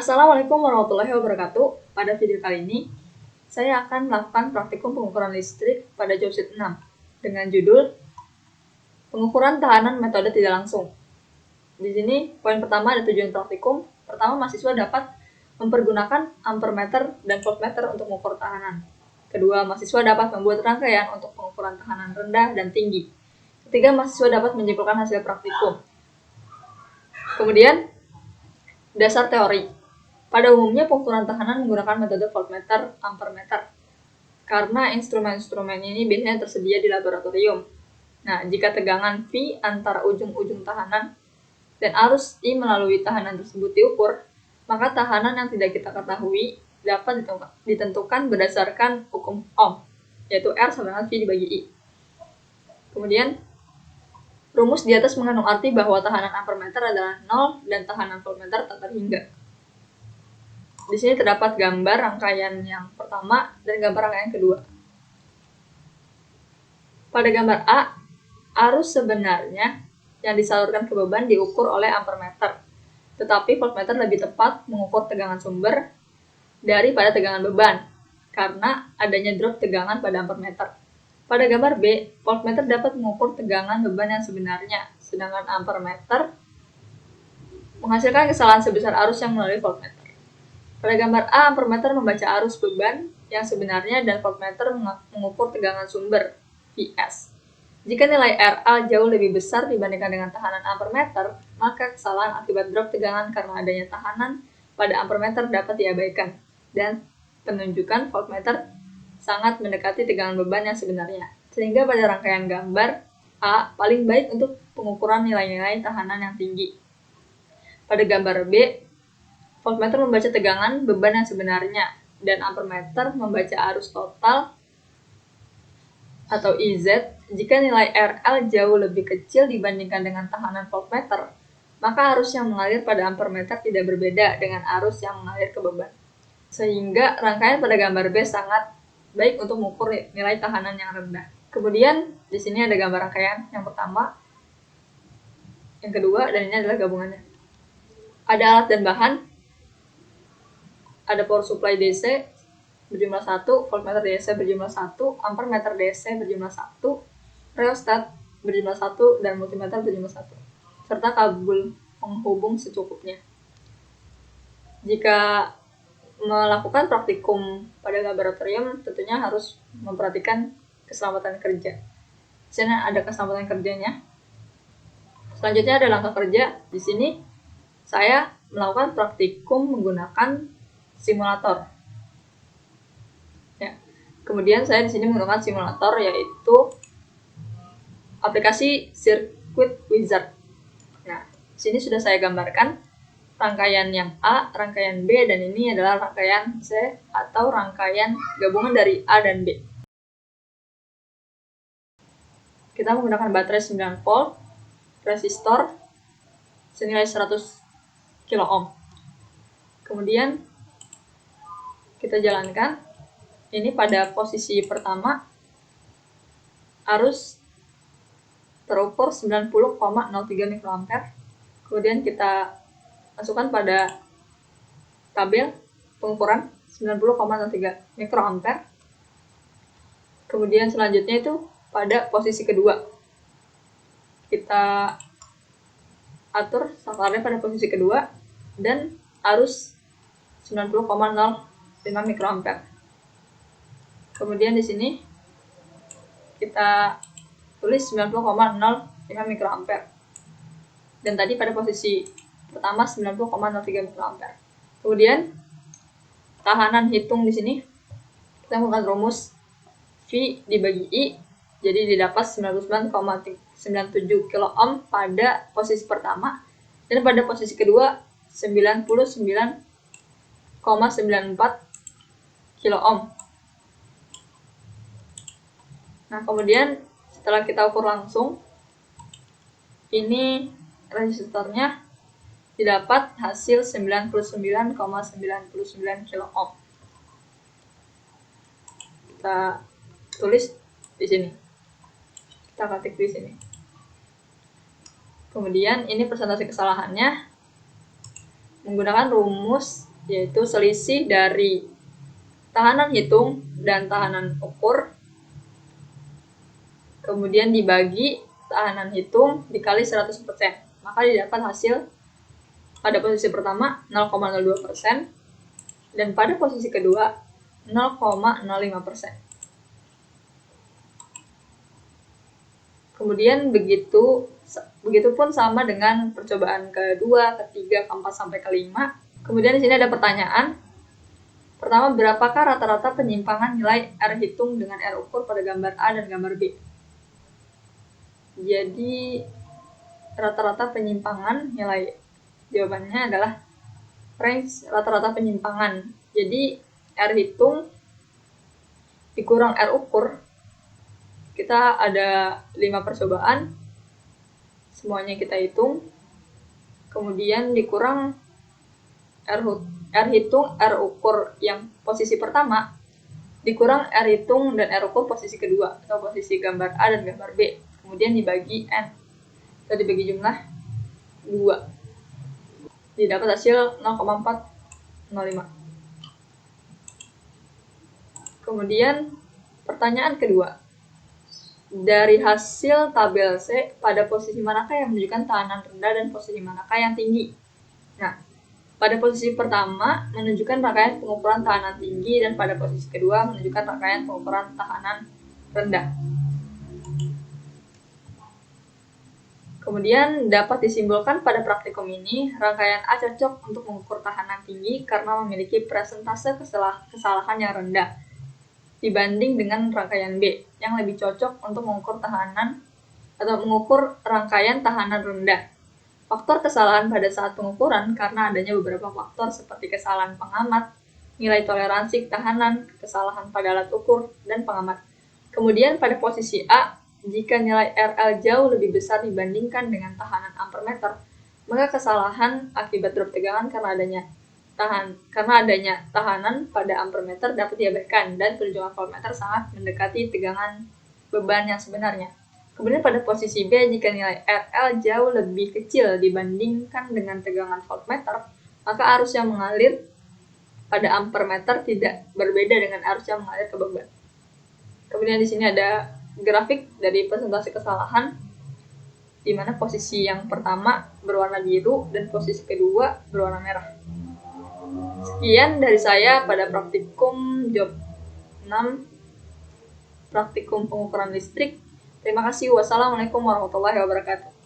Assalamualaikum warahmatullahi wabarakatuh. Pada video kali ini, saya akan melakukan praktikum pengukuran listrik pada job sheet 6 dengan judul pengukuran tahanan metode tidak langsung. Di sini, poin pertama ada tujuan praktikum. Pertama, mahasiswa dapat mempergunakan ampermeter dan voltmeter untuk mengukur tahanan. Kedua, mahasiswa dapat membuat rangkaian untuk pengukuran tahanan rendah dan tinggi. Ketiga, mahasiswa dapat menyimpulkan hasil praktikum. Kemudian, dasar teori. Pada umumnya, pengukuran tahanan menggunakan metode voltmeter, ampermeter, karena instrumen-instrumen ini biasanya tersedia di laboratorium. Nah, jika tegangan V antara ujung-ujung tahanan dan arus I melalui tahanan tersebut diukur, maka tahanan yang tidak kita ketahui dapat ditentukan berdasarkan hukum Ohm, yaitu R sama dengan V dibagi I. Kemudian, rumus di atas mengandung arti bahwa tahanan ampermeter adalah 0 dan tahanan voltmeter tak terhingga. Di sini terdapat gambar rangkaian yang pertama dan gambar rangkaian kedua. Pada gambar A, arus sebenarnya yang disalurkan ke beban diukur oleh ampermeter, tetapi voltmeter lebih tepat mengukur tegangan sumber daripada tegangan beban, karena adanya drop tegangan pada ampermeter. Pada gambar B, voltmeter dapat mengukur tegangan beban yang sebenarnya, sedangkan ampermeter menghasilkan kesalahan sebesar arus yang melalui voltmeter. Pada gambar A, ampermeter membaca arus beban yang sebenarnya dan voltmeter mengukur tegangan sumber, Vs. Jika nilai RA jauh lebih besar dibandingkan dengan tahanan ampermeter, maka kesalahan akibat drop tegangan karena adanya tahanan pada ampermeter dapat diabaikan, dan penunjukan voltmeter sangat mendekati tegangan beban yang sebenarnya. Sehingga pada rangkaian gambar A paling baik untuk pengukuran nilai-nilai tahanan yang tinggi. Pada gambar B, voltmeter membaca tegangan beban yang sebenarnya, dan ampermeter membaca arus total atau IZ. Jika nilai RL jauh lebih kecil dibandingkan dengan tahanan voltmeter, maka arus yang mengalir pada ampermeter tidak berbeda dengan arus yang mengalir ke beban. Sehingga rangkaian pada gambar B sangat baik untuk mengukur nilai tahanan yang rendah. Kemudian di sini ada gambar rangkaian yang pertama, yang kedua, dan ini adalah gabungannya. Ada alat dan bahan, ada power supply DC berjumlah 1, voltmeter DC berjumlah 1, ampermeter DC berjumlah 1, rheostat berjumlah 1, dan multimeter berjumlah 1, serta kabel penghubung secukupnya. Jika melakukan praktikum pada laboratorium, tentunya harus memperhatikan keselamatan kerja. Di sini ada keselamatan kerjanya. Selanjutnya ada langkah kerja. Di sini saya melakukan praktikum menggunakan simulator. Ya. Kemudian saya di sini menggunakan simulator, yaitu aplikasi Circuit Wizard. Nah, di sini sudah saya gambarkan rangkaian yang A, rangkaian B, dan ini adalah rangkaian C atau rangkaian gabungan dari A dan B. Kita menggunakan baterai 9 volt, resistor senilai 100 kilo ohm. Kemudian kita jalankan. Ini pada posisi pertama, arus terukur 90,03 mikroampere. Kemudian kita masukkan pada tabel pengukuran 90,03 mikroampere. Kemudian selanjutnya itu pada posisi kedua, kita atur sasarannya pada posisi kedua dan arus 90,05 mikroampere. Kemudian di sini kita tulis 90,05 mikroampere. Dan tadi pada posisi pertama 90,03 mikroampere. Kemudian tahanan hitung di sini kita menggunakan rumus V dibagi I, jadi didapat 99,97 kilo ohm pada posisi pertama, dan pada posisi kedua 99,94 kilo ohm. Nah, kemudian setelah kita ukur langsung, ini resistornya didapat hasil 99,99 kilo ohm. Kita tulis di sini. Kita ketik di sini. Kemudian ini persentase kesalahannya menggunakan rumus yaitu selisih dari tahanan hitung dan tahanan ukur, kemudian dibagi tahanan hitung dikali 100%, maka didapat hasil pada posisi pertama 0,02% dan pada posisi kedua 0,05%. Kemudian begitupun sama dengan percobaan kedua, ketiga, keempat sampai kelima. Kemudian di sini ada pertanyaan. Pertama, berapakah rata-rata penyimpangan nilai R hitung dengan R ukur pada gambar A dan gambar B? Jadi rata-rata penyimpangan nilai, jawabannya adalah range rata-rata penyimpangan. Jadi R hitung dikurang R ukur, kita ada 5 percobaan, semuanya kita hitung, kemudian dikurang R hitung R ukur yang posisi pertama, dikurang R hitung dan R ukur posisi kedua atau posisi gambar A dan gambar B, kemudian dibagi N atau dibagi jumlah 2, didapat hasil 0,405. Kemudian pertanyaan kedua, dari hasil tabel C, pada posisi manakah yang menunjukkan tahanan rendah dan posisi manakah yang tinggi? Nah, pada posisi pertama menunjukkan rangkaian pengukuran tahanan tinggi dan pada posisi kedua menunjukkan rangkaian pengukuran tahanan rendah. Kemudian dapat disimpulkan pada praktikum ini, rangkaian A cocok untuk mengukur tahanan tinggi karena memiliki persentase kesalahan yang rendah dibanding dengan rangkaian B yang lebih cocok untuk mengukur tahanan atau mengukur rangkaian tahanan rendah. Faktor kesalahan pada saat pengukuran karena adanya beberapa faktor seperti kesalahan pengamat, nilai toleransi tahanan, kesalahan pada alat ukur, dan pengamat. Kemudian pada posisi A, jika nilai RL jauh lebih besar dibandingkan dengan tahanan ampermeter, maka kesalahan akibat drop tegangan karena adanya tahanan pada ampermeter dapat diabaikan dan penunjukan voltmeter sangat mendekati tegangan beban yang sebenarnya. Kemudian pada posisi B, jika nilai RL jauh lebih kecil dibandingkan dengan tegangan voltmeter, maka arus yang mengalir pada ampermeter tidak berbeda dengan arus yang mengalir ke beban. Kemudian di sini ada grafik dari persentase kesalahan, di mana posisi yang pertama berwarna biru dan posisi kedua berwarna merah. Sekian dari saya pada praktikum job 6, praktikum pengukuran listrik. Terima kasih. Wassalamualaikum warahmatullahi wabarakatuh.